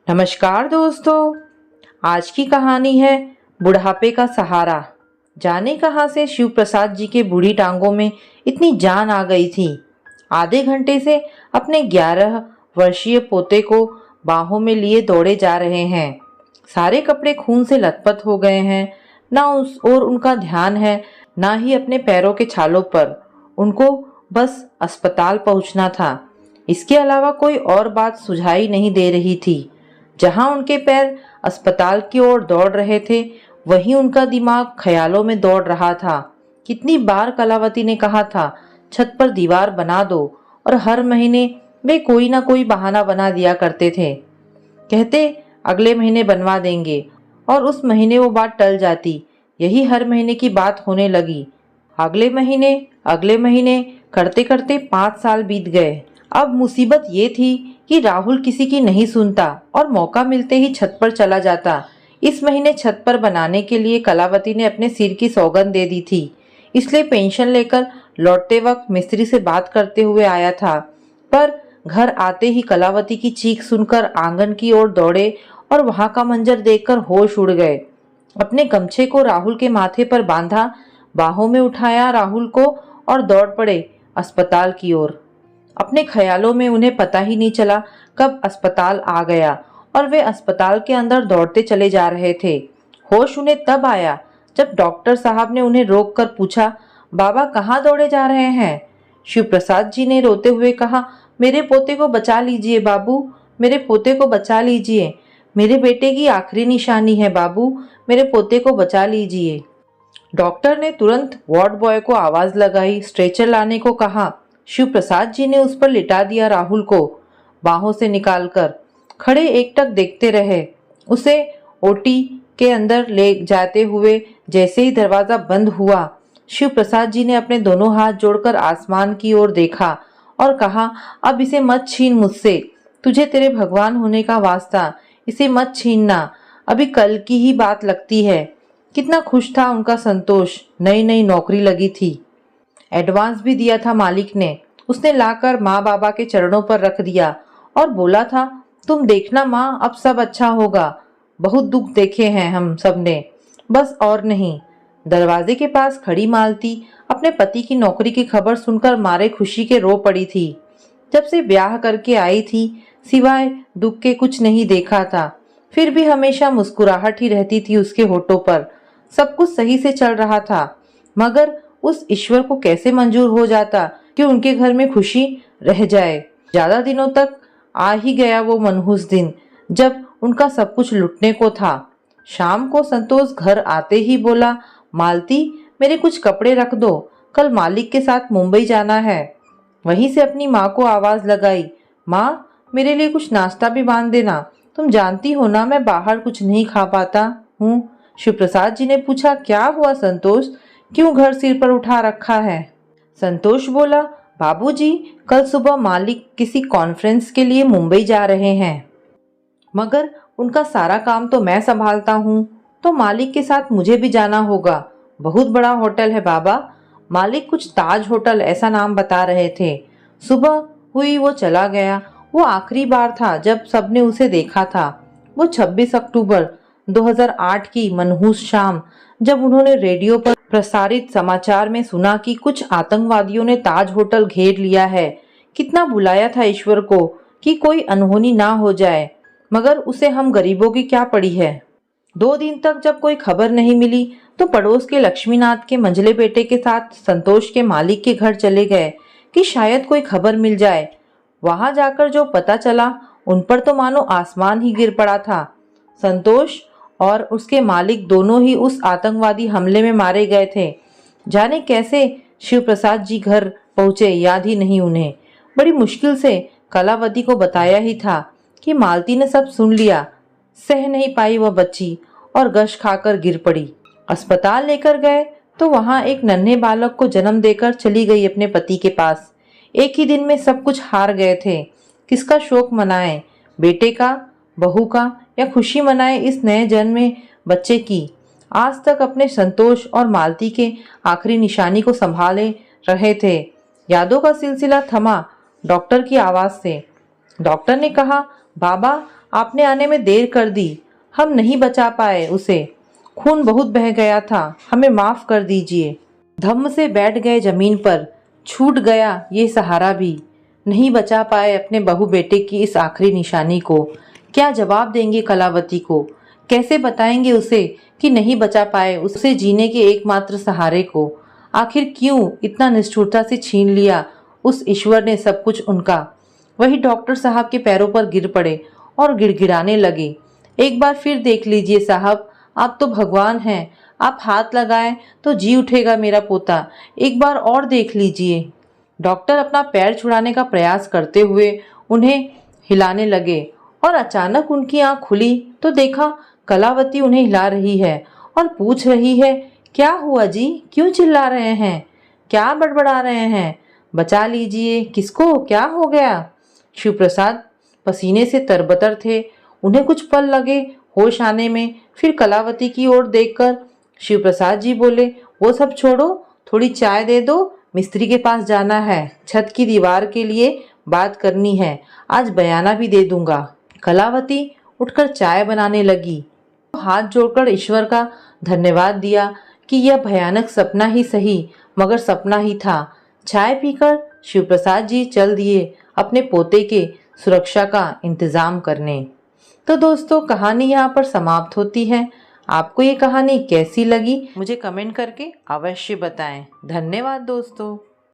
नमस्कार दोस्तों। आज की कहानी है बुढ़ापे का सहारा। जाने कहाँ से शिव प्रसाद जी के बूढ़ी टांगों में इतनी जान आ गई थी। आधे घंटे से अपने 11 वर्षीय पोते को बाहों में लिए दौड़े जा रहे हैं। सारे कपड़े खून से लथपथ हो गए हैं। ना उस और उनका ध्यान है, ना ही अपने पैरों के छालों पर। उनको बस अस्पताल पहुंचना था। इसके अलावा कोई और बात सुझाई नहीं दे रही थी। जहां उनके पैर अस्पताल की ओर दौड़ रहे थे, वहीं उनका दिमाग ख्यालों में दौड़ रहा था। कितनी बार कलावती ने कहा था छत पर दीवार बना दो, और हर महीने वे कोई ना कोई बहाना बना दिया करते थे। कहते अगले महीने बनवा देंगे, और उस महीने वो बात टल जाती। यही हर महीने की बात होने लगी। अगले महीने करते करते 5 साल बीत गए। अब मुसीबत ये थी कि राहुल किसी की नहीं सुनता और मौका मिलते ही छत पर चला जाता। इस महीने छत पर बनाने के लिए कलावती ने अपने सिर की सौगंध दे दी थी, इसलिए पेंशन लेकर लौटते वक्त मिस्त्री से बात करते हुए आया था। पर घर आते ही कलावती की चीख सुनकर आंगन की ओर दौड़े और वहां का मंजर देखकर होश उड़ गए। अपने गमछे को राहुल के माथे पर बांधा, बाहों में उठाया राहुल को और दौड़ पड़े अस्पताल की ओर। अपने ख्यालों में उन्हें पता ही नहीं चला कब अस्पताल आ गया और वे अस्पताल के अंदर दौड़ते चले जा रहे थे। होश उन्हें तब आया जब डॉक्टर साहब ने उन्हें रोककर पूछा, बाबा कहाँ दौड़े जा रहे हैं? शिव प्रसाद जी ने रोते हुए कहा, मेरे पोते को बचा लीजिए बाबू, मेरे पोते को बचा लीजिए। मेरे बेटे की आखिरी निशानी है बाबू, मेरे पोते को बचा लीजिए। डॉक्टर ने तुरंत वार्ड बॉय को आवाज लगाई, स्ट्रेचर लाने को कहा। शिव प्रसाद जी ने उस पर लिटा दिया राहुल को, बाहों से निकालकर। खड़े एकटक देखते रहे उसे ओटी के अंदर ले जाते हुए। जैसे ही दरवाजा बंद हुआ, शिव प्रसाद जी ने अपने दोनों हाथ जोड़कर आसमान की ओर देखा और कहा, अब इसे मत छीन मुझसे, तुझे तेरे भगवान होने का वास्ता इसे मत छीनना। अभी कल की ही बात लगती है। कितना खुश था उनका संतोष, नई नई नौकरी लगी थी। एडवांस भी दिया था मालिक ने। उसने लाकर माँ बाबा के चरणों पर रख दिया और बोला था, तुम देखना माँ, अब सब अच्छा होगा। बहुत दुख देखे हैं हम सब ने, बस और नहीं। दरवाजे के पास खड़ी मालती अपने पति की नौकरी की खबर सुनकर मारे खुशी के रो पड़ी थी। जब से ब्याह करके आई थी, सिवाय दुख के कुछ नहीं देखा था। फिर भी हमेशा मुस्कुराहट ही रहती थी उसके होठों पर। सब कुछ सही से चल रहा था, मगर उस ईश्वर को कैसे मंजूर हो जाता कि उनके घर में खुशी रह जाए। ज्यादा दिनों तक आ ही गया वो मनहूस दिन जब उनका सब कुछ लुटने को था। शाम को संतोष घर आते ही बोला, मालती मेरे कुछ कपड़े रख दो, कल मालिक के साथ मुंबई जाना है। वहीं से अपनी माँ को आवाज लगाई, माँ मेरे लिए कुछ नाश्ता भी बांध देना, तुम जानती हो ना मैं बाहर कुछ नहीं खा पाता हूँ। शिव प्रसाद जी ने पूछा, क्या हुआ संतोष, क्यों घर सिर पर उठा रखा है? संतोष बोला, बाबूजी कल सुबह मालिक किसी कॉन्फ्रेंस के लिए मुंबई जा रहे हैं, मगर उनका सारा काम तो मैं संभालता हूँ, तो मालिक के साथ मुझे भी जाना होगा। बहुत बड़ा होटल है बाबा, मालिक कुछ ताज होटल ऐसा नाम बता रहे थे। सुबह हुई वो चला गया। वो आखिरी बार था जब सबने उसे देखा था। वो 26 अक्टूबर 2008 की मनहूस शाम, जब उन्होंने रेडियो पर प्रसारित समाचार में सुना कि कुछ आतंकवादियों ने ताज होटल घेर लिया है। कितना बुलाया था ईश्वर को कि कोई अनहोनी ना हो जाए, मगर उसे हम गरीबों की क्या पड़ी है। 2 दिन तक जब कोई खबर नहीं मिली, तो पड़ोस के लक्ष्मीनाथ के मंझले बेटे के साथ संतोष के मालिक के घर चले गए कि शायद कोई खबर मिल जाए। वहां जाकर जो पता चला, उन पर तो मानो आसमान ही गिर पड़ा था। संतोष और उसके मालिक दोनों ही उस आतंकवादी हमले में मारे गए थे। जाने कैसे शिव प्रसाद जी घर पहुंचे, याद ही नहीं उन्हें। बड़ी मुश्किल से कलावती को बताया ही था कि मालती ने सब सुन लिया। सह नहीं पाई वह बच्ची और गश खाकर गिर पड़ी। अस्पताल लेकर गए तो वहां एक नन्हे बालक को जन्म देकर चली गई अपने पति के पास। एक ही दिन में सब कुछ हार गए थे। किसका शोक मनाएं, बेटे का, बहू का, या खुशी मनाएं इस नए जन्मे बच्चे की? आज तक अपने संतोष और मालती के आखिरी निशानी को संभाले रहे थे। यादों का सिलसिला थमा डॉक्टर की आवाज से। डॉक्टर ने कहा, बाबा आपने आने में देर कर दी, हम नहीं बचा पाए उसे, खून बहुत बह गया था, हमें माफ़ कर दीजिए। धम्म से बैठ गए जमीन पर, छूट गया ये सहारा भी, नहीं बचा पाए अपने बहू बेटे की इस आखिरी निशानी को। क्या जवाब देंगे कलावती को, कैसे बताएंगे उसे कि नहीं बचा पाए उसे जीने के एकमात्र सहारे को। आखिर क्यों इतना निष्ठुरता से छीन लिया उस ईश्वर ने सब कुछ उनका। वही डॉक्टर साहब के पैरों पर गिर पड़े और गिड़गिड़ाने लगे। एक बार फिर देख लीजिए साहब, आप तो भगवान हैं, आप हाथ लगाएं तो जी उठेगा मेरा पोता, एक बार और देख लीजिए। डॉक्टर अपना पैर छुड़ाने का प्रयास करते हुए उन्हें हिलाने लगे और अचानक उनकी आंख खुली तो देखा कलावती उन्हें हिला रही है और पूछ रही है, क्या हुआ जी, क्यों चिल्ला रहे हैं, क्या बड़बड़ा रहे हैं, बचा लीजिए, किसको, क्या हो गया। शिवप्रसाद पसीने से तरबतर थे। उन्हें कुछ पल लगे होश आने में, फिर कलावती की ओर देखकर शिवप्रसाद जी बोले, वो सब छोड़ो, थोड़ी चाय दे दो, मिस्त्री के पास जाना है, छत की दीवार के लिए बात करनी है, आज बयाना भी दे दूंगा। कलावती उठकर चाय बनाने लगी। हाथ जोड़कर ईश्वर का धन्यवाद दिया कि यह भयानक सपना ही सही मगर सपना ही था। चाय पीकर शिवप्रसाद जी चल दिए अपने पोते के सुरक्षा का इंतजाम करने। तो दोस्तों, कहानी यहाँ पर समाप्त होती है। आपको ये कहानी कैसी लगी मुझे कमेंट करके अवश्य बताएं। धन्यवाद दोस्तों।